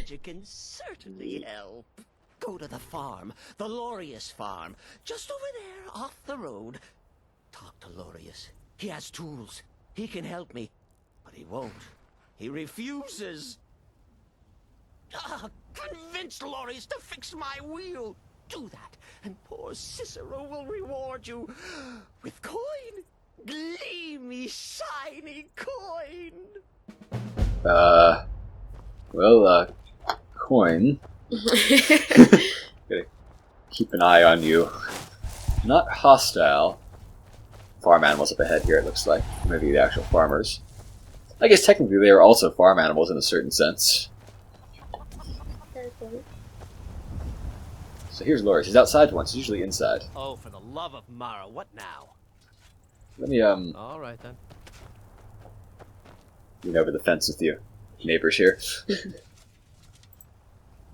You can certainly help. Go to the farm, the Lorius farm, just over there off the road. Talk to Lorius. He has tools. He can help me. But he won't. He refuses. Convince Lorius to fix my wheel. Do that, and poor Cicero will reward you with coin. Gleamy, shiny coin. Coin. Gotta keep an eye on you. Not hostile. Farm animals up ahead here, it looks like. Maybe the actual farmers. I guess technically they are also farm animals in a certain sense. So here's Loris. He's outside once. He's usually inside. Oh, for the love of Mara, what now? Let me, All right, then. lean over the fence with you. Neighbors here.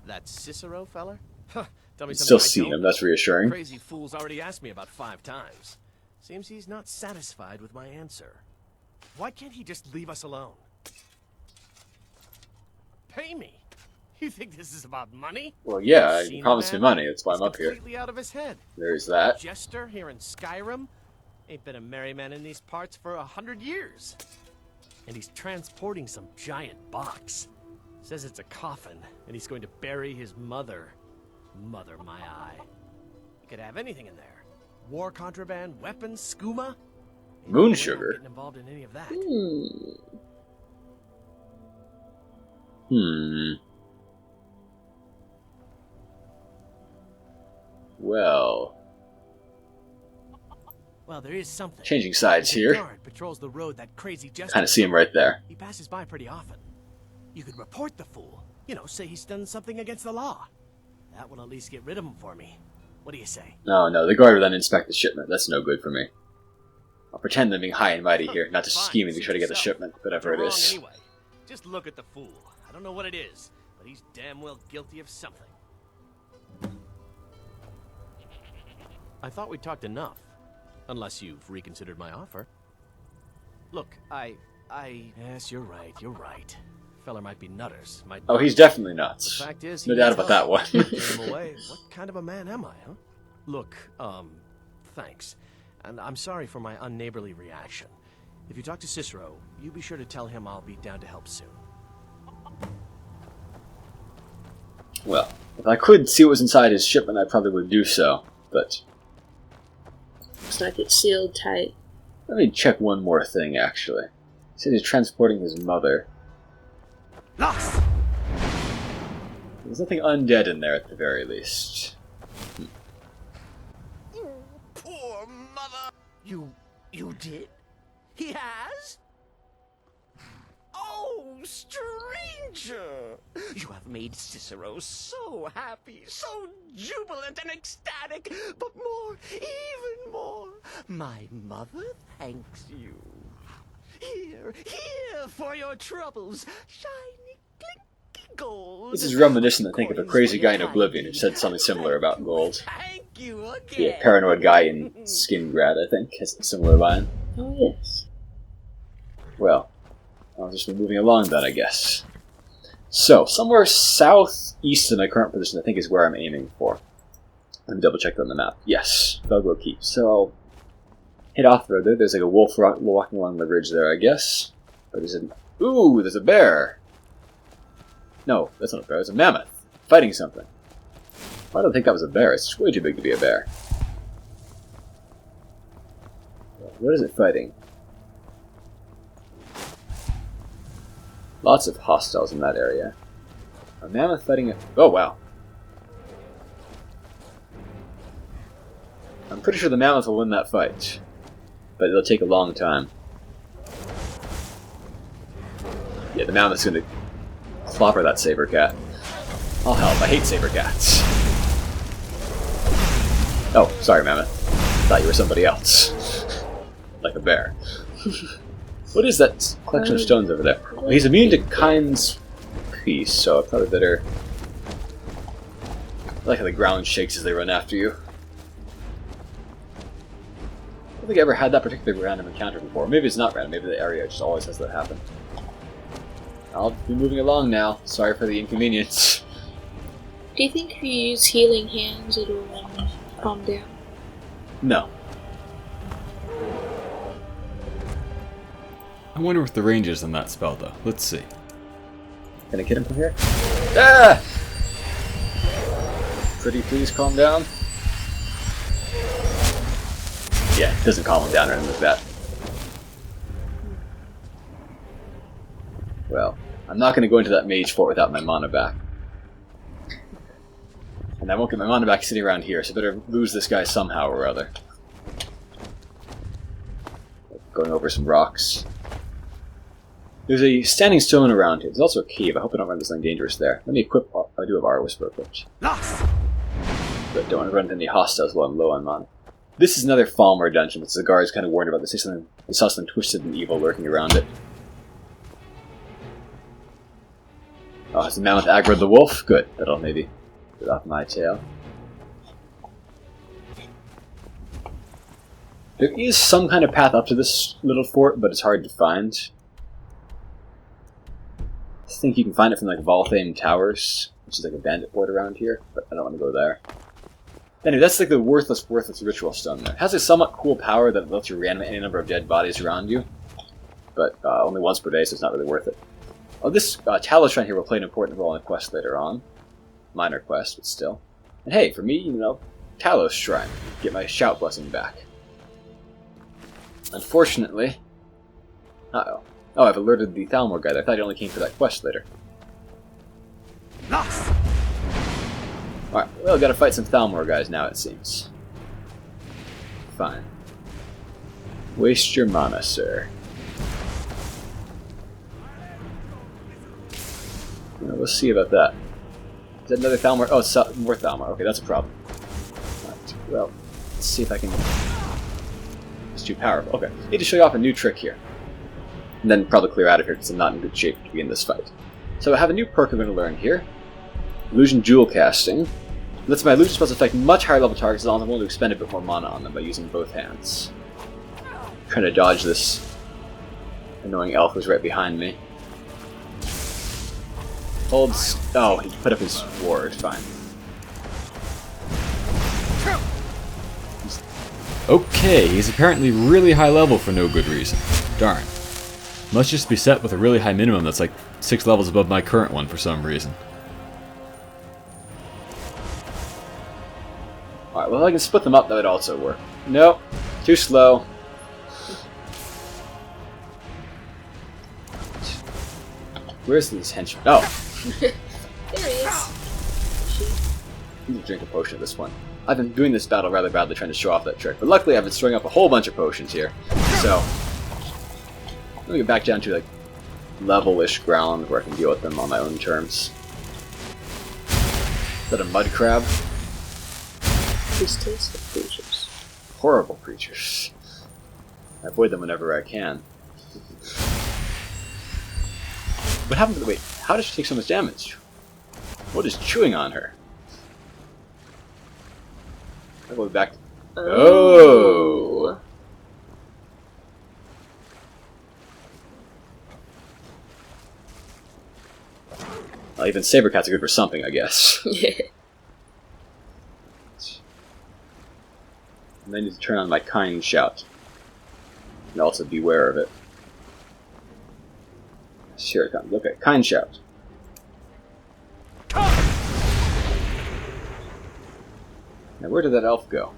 That Cicero feller? Huh, tell me Still something I see don't him. That's reassuring. Crazy fool's already asked me about 5 times. Seems he's not satisfied with my answer. Why can't he just leave us alone? Pay me? You think this is about money? Well, yeah, Seen you the promised me man? money. That's why I'm He's up here. completely out of his head. There's that. Jester here in Skyrim? Ain't been a merry man in these parts for 100 years. And he's transporting some giant box. Says it's a coffin, and he's going to bury his mother. Mother, my eye. He could have anything in there. War contraband, weapons, skooma. Ain't no Moon way I'm sugar? getting involved in any of that. Well, Well, there is something. changing sides The here. guard patrols the road that crazy Jester. Kind of see him right there. He passes by pretty often. You could report the fool. Say he's done something against the law. That will at least get rid of him for me. What do you say? No, the guard will then inspect the shipment. That's no good for me. I'll pretend I'm being high and mighty here, not just Fine, scheming to suit try to get the yourself. shipment, whatever it You're is. wrong anyway. Just look at the fool. I don't know what it is, but he's damn well guilty of something. I thought we talked enough. Unless you've reconsidered my offer. Look, Yes, you're right. Feller might be nutters. Oh, he's definitely nuts. The fact is, No he doubt needs about that help. one. Turn him away. What kind of a man am I, huh? Look, thanks. And I'm sorry for my unneighborly reaction. If you talk to Cicero, you be sure to tell him I'll be down to help soon. Well, if I could see what was inside his shipment, I probably would do so, but... Looks like it's sealed tight. Let me check one more thing, actually. He said he's transporting his mother. Lost! There's nothing undead in there, at the very least. Poor mother! You did? He has? Oh, stranger! You have made Cicero so happy, so jubilant and ecstatic, but more, even more, my mother thanks you. Here for your troubles, shiny, clinky gold. This is reminiscent, I think, of a crazy guy in Oblivion who said something similar about gold. Thank you again. Yeah, paranoid guy in Skingrad, I think, has a similar line. Oh, yes. Well, I'll just be moving along then, I guess. So, somewhere southeast of my current position, I think, is where I'm aiming for. Let me double check that on the map. Yes, Fellglow Keep. So, I'll hit off the road there. There's like a wolf walking along the ridge there, I guess. But there's an... Ooh, there's a bear! No, that's not a bear, it's a mammoth. Fighting something. I don't think that was a bear. It's way too big to be a bear. What is it fighting? Lots of hostiles in that area. A mammoth fighting a... Oh, wow. I'm pretty sure the mammoth will win that fight. But it'll take a long time. Yeah, the mammoth's gonna clobber that saber cat. I'll help. I hate saber cats. Oh, sorry, mammoth. Thought you were somebody else. Like a bear. What is that collection of stones over there? Well, he's immune to Kind's Peace, so I probably better... I like how the ground shakes as they run after you. I don't think I ever had that particular random encounter before. Maybe it's not random, maybe the area just always has that happen. I'll be moving along now. Sorry for the inconvenience. Do you think if you use healing hands, it'll calm down? No. I wonder what the range is on that spell, though. Let's see. Can I get him from here? Ah! Pretty please calm down. Yeah, it doesn't calm him down or anything like that. Well, I'm not going to go into that mage fort without my mana back. And I won't get my mana back sitting around here, so I better lose this guy somehow or other. Going over some rocks. There's a standing stone around here. There's also a cave. I hope I don't run this thing dangerous there. Let me equip... I do have Aura Whisper equipped. Lost! But don't want to run into any hostiles while I'm low on mana. This is another Falmer dungeon, but the guards kind of warned about this. They saw something twisted and evil lurking around it. Oh, has the mammoth aggroed the wolf? Good. That'll maybe get off my tail. There is some kind of path up to this little fort, but it's hard to find. I think you can find it from like Volthane Towers, which is like a bandit fort around here, but I don't want to go there. Anyway, that's like the worthless ritual stone there. It has a somewhat cool power that lets you reanimate any number of dead bodies around you, but only once per day, so it's not really worth it. Oh, this Teletraan here will play an important role in a quest later on. Minor quest, but still. And hey, for me, you know, Talos Shrine. Get my shout blessing back. Unfortunately... Uh-oh. Oh, I've alerted the Thalmor guy. I thought he only came for that quest later. Lost! Alright, well, gotta fight some Thalmor guys now, it seems. Fine. Waste your mana, sir. Well, we'll see about that. Is that another Thalmor? Oh, it's more Thalmor. Okay, that's a problem. Right, well, let's see if I can... It's too powerful. Okay, need to show you off a new trick here. And then probably clear out of here because I'm not in good shape to begin this fight. So I have a new perk I'm going to learn here. Illusion Jewel Casting. It lets my illusion spells affect much higher level targets as long as I'm willing to expend a bit more mana on them by using both hands. Trying to dodge this annoying elf who's right behind me. Hold... Oh, he put up his ward. Fine. Okay, he's apparently really high level for no good reason. Darn. Must just be set with a really high minimum that's like 6 levels above my current one for some reason. Alright, well, if I can split them up, that would also work. Nope. Too slow. Where's this henchman? Oh! There he is. I need to drink a potion at this point. I've been doing this battle rather badly trying to show off that trick, but luckily I've been throwing up a whole bunch of potions here. So, let me get back down to like level-ish ground where I can deal with them on my own terms. Is that a mud crab? Distasteful creatures. Horrible creatures. I avoid them whenever I can. What happened to the... Wait, how does she take so much damage? What is chewing on her? I'll go back. Oh! Well, even saber cats are good for something, I guess. And I need to turn on my kind shout. And also beware of it. Here it comes. Okay, kind shout. Now where did that elf go?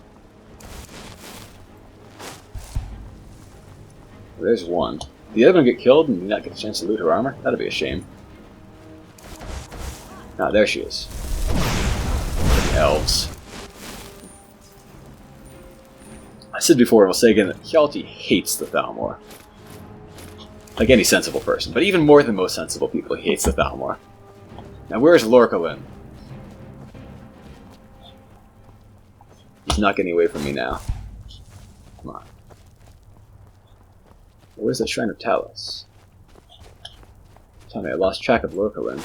Well, there's one. Did the other one get killed and not get a chance to loot her armor? That'd be a shame. Ah, there she is. Elves. I said before, and I'll say again, that Hjalti hates the Thalmor. Like any sensible person, but even more than most sensible people, he hates the Thalmor. Now where's Lorkalin? He's not getting away from me now. Come on. Where's the Shrine of Talos? Tell me, I lost track of Lorkalin.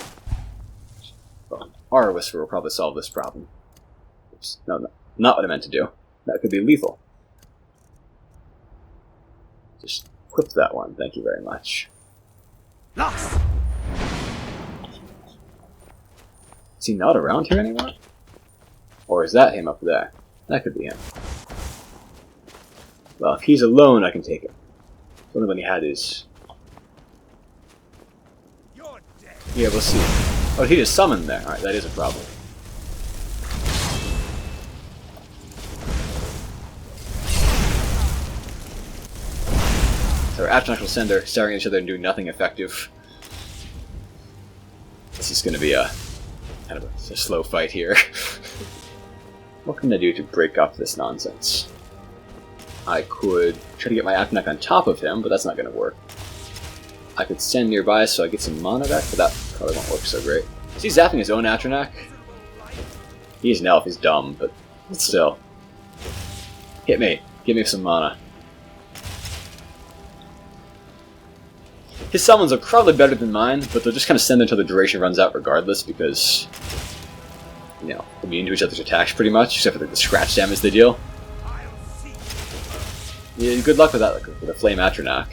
Well, our whisper will probably solve this problem. Oops. No, not what I meant to do. That could be lethal. Just equip that one, thank you very much. Lost! Is he not around here anymore? Or is that him up there? That could be him. Well, if he's alone, I can take him. The only one he had is... You're dead. Yeah, we'll see. Oh, he just summoned there. Alright, that is a problem. So our Atronach will send her staring at each other and doing nothing effective. This is going to be a kind of a slow fight here. What can I do to break up this nonsense? I could try to get my Atronach on top of him, but that's not going to work. I could stand nearby so I get some mana back, but that probably won't work so great. Is he zapping his own Atronach? He's an elf, he's dumb, but still. Hit me. Give me some mana. His summons are probably better than mine, but they'll just kind of send until the duration runs out regardless, because, you know, immune to each other's attacks pretty much, except for the scratch damage they deal. Yeah, good luck with that, like, with a Flame Atronach.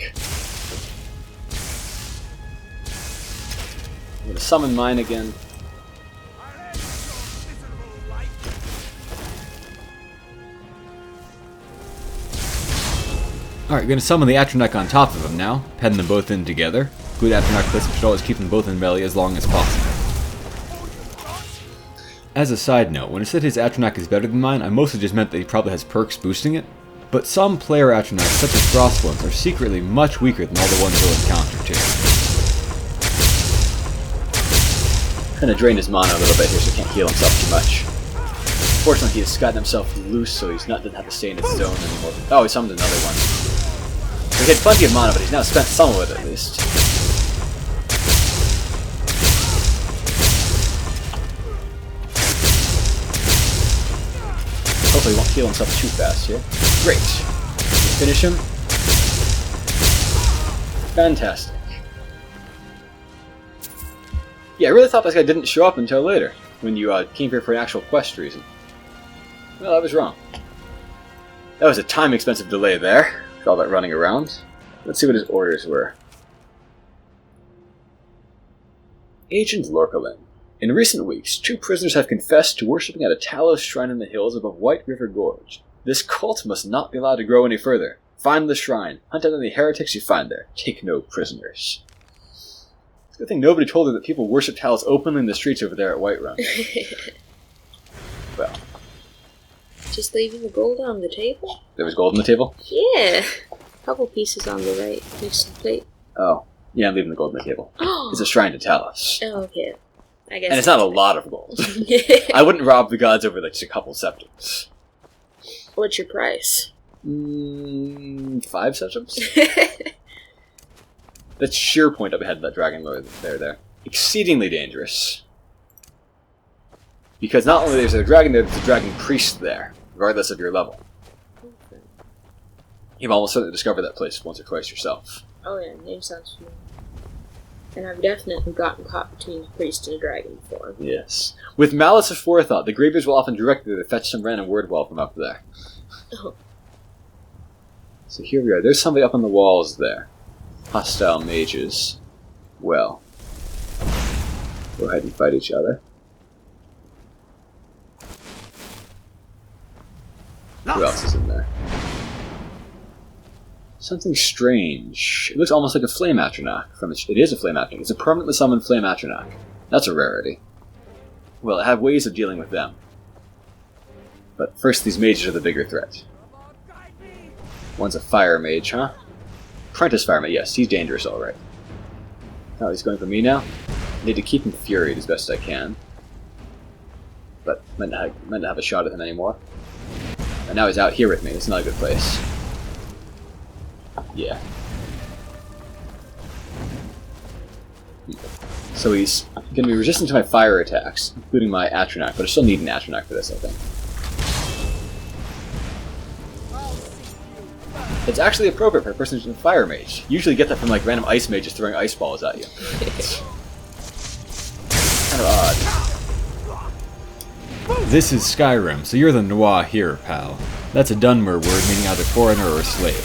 I'm going to summon mine again. Alright, going to summon the Atronach on top of him now, pen them both in together. Good Atronach placement should always keep them both in melee as long as possible. As a side note, when I said his Atronach is better than mine, I mostly just meant that he probably has perks boosting it. But some player Atronachs, such as Frost ones, are secretly much weaker than all the ones he'll encounter too. Kind of drained his mana a little bit here, so he can't heal himself too much. Fortunately, he has gotten himself loose, so he's not doesn't have to stay in his zone anymore. Oh, he summoned another one. So he had plenty of mana, but he's now spent some of it at least. Hopefully he won't heal himself too fast here. Great. Can we finish him? Fantastic. Yeah, I really thought this guy didn't show up until later, when you came here for an actual quest reason. Well, I was wrong. That was a time-expensive delay there, for all that running around. Let's see what his orders were. Agent Lorkalin. In recent weeks, 2 prisoners have confessed to worshipping at a Talos shrine in the hills above White River Gorge. This cult must not be allowed to grow any further. Find the shrine. Hunt down any heretics you find there. Take no prisoners. It's a good thing nobody told her that people worship Talos openly in the streets over there at Whiterun. Well. Just leaving the gold on the table? There was gold on the table? Yeah. A couple pieces on the right next to the plate. Oh. Yeah, I'm leaving the gold on the table. It's a shrine to Talos. Oh, okay. I guess. And it's not a lot of gold. I wouldn't rob the gods over like just a couple scepters. What's your price? 5 scepters? That's sheer point up ahead of that dragon lord there. Exceedingly dangerous. Because not only there's a dragon there, there's a dragon priest there, regardless of your level. Okay. You've almost certainly discovered that place once or twice yourself. Oh yeah, name sounds familiar. And I've definitely gotten caught between a priest and a dragon before. Yes. With malice aforethought, the Graveyards will often direct you to fetch some random word wall from up there. Oh. So here we are. There's somebody up on the walls there. Hostile mages. Well. Go ahead and fight each other. Who else is in there? Something strange. It looks almost like a flame atronach. It is a flame atronach. It's a permanently summoned flame atronach. That's a rarity. Well, I have ways of dealing with them. But first, these mages are the bigger threat. One's a fire mage, huh? Apprentice fire mage, yes, he's dangerous, alright. Oh, he's going for me now? I need to keep him furied as best I can. But I'm meant to have a shot at him anymore. And now he's out here with me. It's not a good place. Yeah. So he's going to be resistant to my fire attacks, including my atronach, but I still need an atronach for this, I think. It's actually appropriate for a person who's a fire mage. You usually get that from like random ice mages throwing ice balls at you. It's kind of odd. This is Skyrim, so you're the Noir here, pal. That's a Dunmer word meaning either foreigner or slave,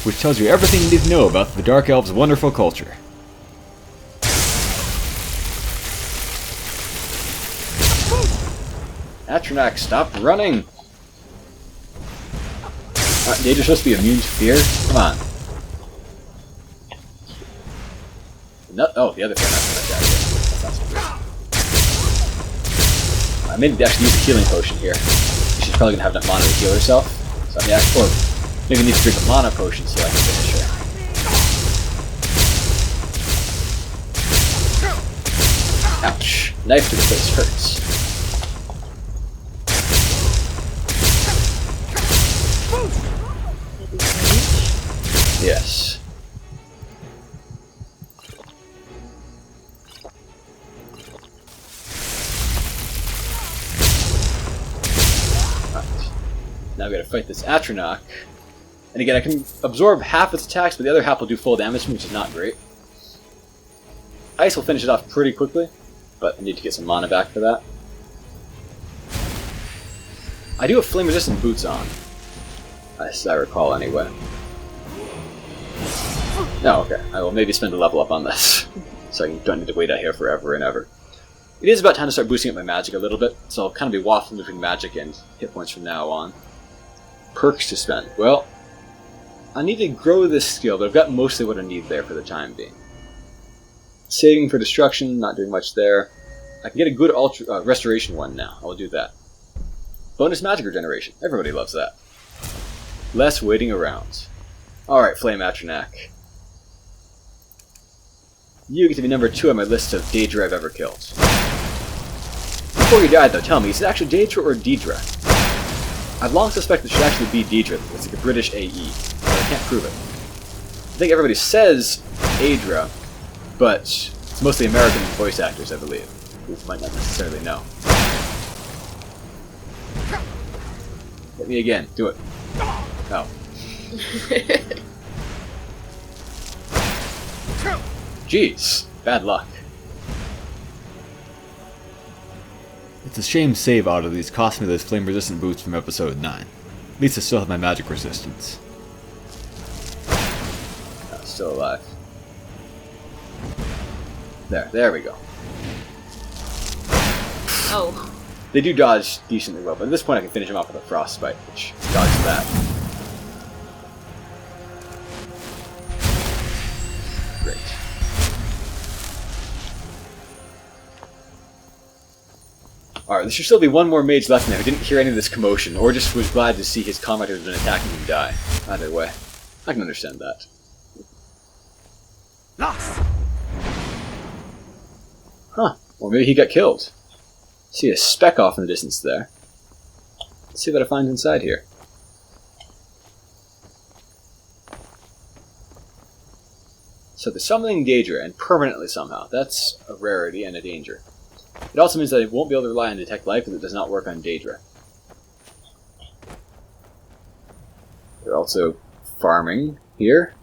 which tells you everything you need to know about the Dark Elves' wonderful culture. Atronach, stop running! They just supposed to be immune to fear? Come on. Oh, the other thing died. That's not so good. I may actually use a healing potion here. She's probably going to have enough mana to heal herself. So I mean, or maybe need to drink a mana potion so I can finish her. Ouch. Knife to the face hurts. Yes. Right. Now we gotta fight this atronach. And again, I can absorb half its attacks, but the other half will do full damage to me, which is not great. Ice will finish it off pretty quickly, but I need to get some mana back for that. I do have flame-resistant boots on, as I recall anyway. No, okay. I will maybe spend a level up on this, so I don't need to wait out here forever and ever. It is about time to start boosting up my magic a little bit, so I'll kind of be waffling between magic and hit points from now on. Perks to spend. Well, I need to grow this skill, but I've got mostly what I need there for the time being. Saving for destruction, not doing much there. I can get a good restoration one now. I'll do that. Bonus magic regeneration. Everybody loves that. Less waiting around. Alright, Flame Atronach. You get to be number 2 on my list of Daedra I've ever killed. Before you died, though, tell me, is it actually Daedra or Deidre? I've long suspected it should actually be Deidre. It's like a British AE, but I can't prove it. I think everybody says Aedra, but it's mostly American voice actors, I believe, who might not necessarily know. Hit me again. Do it. Oh. Jeez. Bad luck. It's a shame save oddities cost me those flame-resistant boots from episode 9. At least I still have my magic resistance. Oh, still alive. There we go. Oh. They do dodge decently well, but at this point I can finish them off with a frostbite, which dodges that. Great. Alright, there should still be one more mage left now who didn't hear any of this commotion, or just was glad to see his comrade who had been attacking him die. Either way, I can understand that. Lost! Huh, or maybe he got killed. See a speck off in the distance there. Let's see what I find inside here. So there's summoning Daedra, and permanently somehow. That's a rarity and a danger. It also means that it won't be able to rely on Detect Life because it does not work on Daedra. They're also farming here.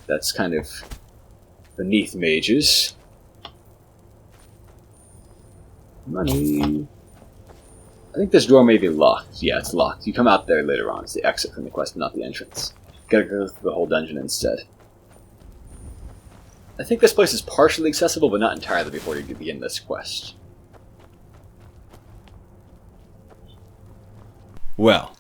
That's kind of beneath mages. Money. I think this door may be locked. Yeah, it's locked. You come out there later on. It's the exit from the quest, but not the entrance. Gotta go through the whole dungeon instead. I think this place is partially accessible, but not entirely before you begin this quest. Well,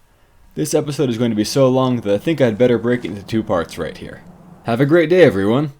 this episode is going to be so long that I think I'd better break it into 2 parts right here. Have a great day, everyone!